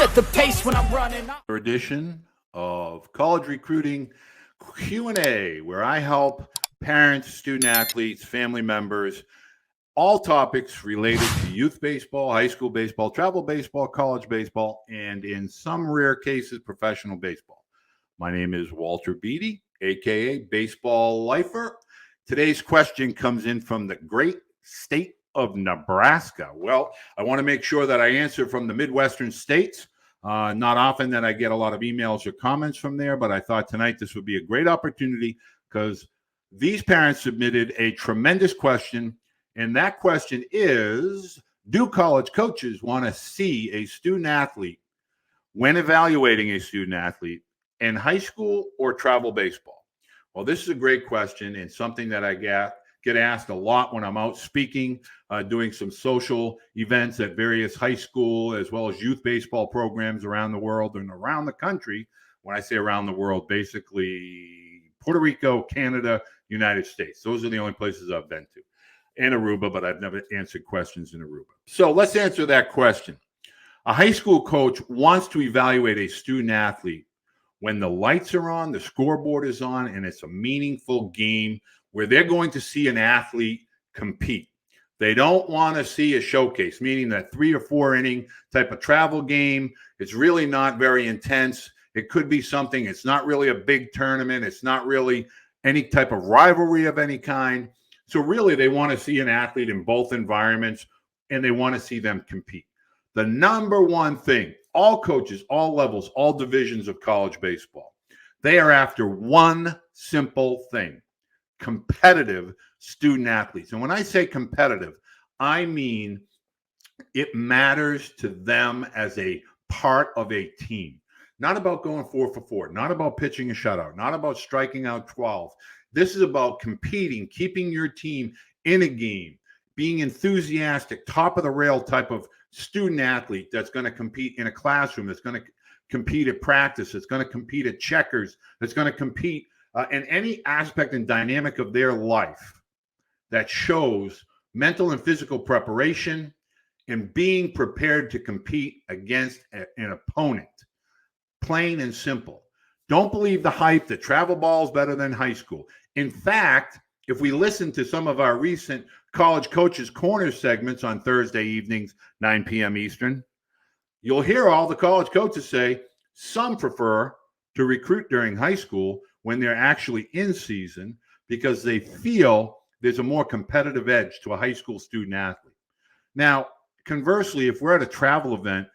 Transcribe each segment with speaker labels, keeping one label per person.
Speaker 1: set the pace when I'm running.
Speaker 2: Edition of College Recruiting Q&A, where I help parents, student athletes, family members, all topics related to youth baseball, high school baseball, travel baseball, college baseball, and in some rare cases, professional baseball. My name is Walter Beede, aka Baseball Lifer. Today's question comes in from the great state of Nebraska. Well, I want to make sure that I answer from the Midwestern states. Not often that I get a lot of emails or comments from there, but I thought tonight this would be a great opportunity because these parents submitted a tremendous question. And that question is, do college coaches want to see a student athlete when evaluating a student athlete in high school or travel baseball? Well, this is a great question and something that I get asked a lot when I'm out speaking, doing some social events at various high school as well as youth baseball programs around the world and around the country. When I say around the world, basically Puerto Rico, Canada, United States. Those are the only places I've been to. And Aruba, but I've never answered questions in Aruba. So let's answer that question. A high school coach wants to evaluate a student athlete when the lights are on, the scoreboard is on, and it's a meaningful game where they're going to see an athlete compete. They don't want to see a showcase, meaning that 3 or 4 inning type of travel game. It's really not very intense. It could be something. It's not really a big tournament. It's not really any type of rivalry of any kind. So really, they want to see an athlete in both environments, and they want to see them compete. The number one thing, all coaches, all levels, all divisions of college baseball, they are after one simple thing: competitive student athletes. And when I say competitive, I mean it matters to them as a part of a team. Not about going 4 for 4, not about pitching a shutout, not about striking out 12. This is about competing, keeping your team in a game, being enthusiastic, top of the rail type of student athlete that's going to compete in a classroom, that's going to compete at practice, that's going to compete at checkers, that's going to compete in any aspect and dynamic of their life that shows mental and physical preparation and being prepared to compete against an opponent. Plain and simple. Don't believe the hype that travel ball is better than high school. In fact, if we listen to some of our recent College Coaches Corner segments on Thursday evenings, 9 p.m. Eastern, you'll hear all the college coaches say some prefer to recruit during high school when they're actually in season because they feel there's a more competitive edge to a high school student athlete. Now, conversely, if we're at a travel event,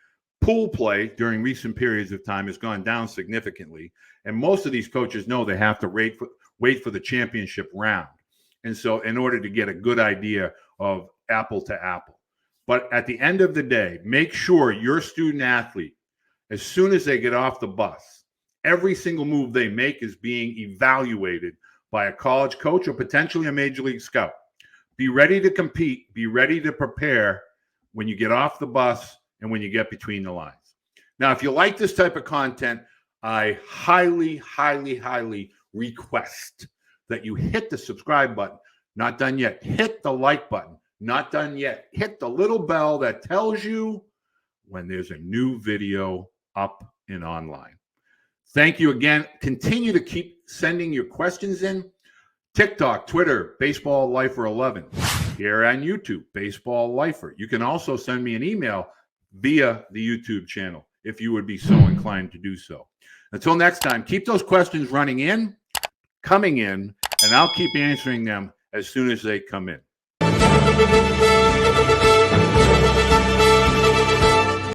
Speaker 2: pool play during recent periods of time has gone down significantly, and most of these coaches know they have to wait for the championship round. And so in order to get a good idea of apple to apple. But at the end of the day, make sure your student athlete, as soon as they get off the bus, every single move they make is being evaluated by a college coach or potentially a major league scout. Be ready to compete. Be ready to prepare when you get off the bus and when you get between the lines. Now, if you like this type of content, I highly, highly, highly request that you hit the subscribe button. Not done yet. Hit the like button. Not done yet. Hit the little bell that tells you when there's a new video up and online. Thank you again. Continue to keep sending your questions in. TikTok, Twitter, Baseball Lifer 11. Here on YouTube, Baseball Lifer. You can also send me an email via the YouTube channel if you would be so inclined to do so. Until next time, keep those questions coming in, and I'll keep answering them as soon as they come in.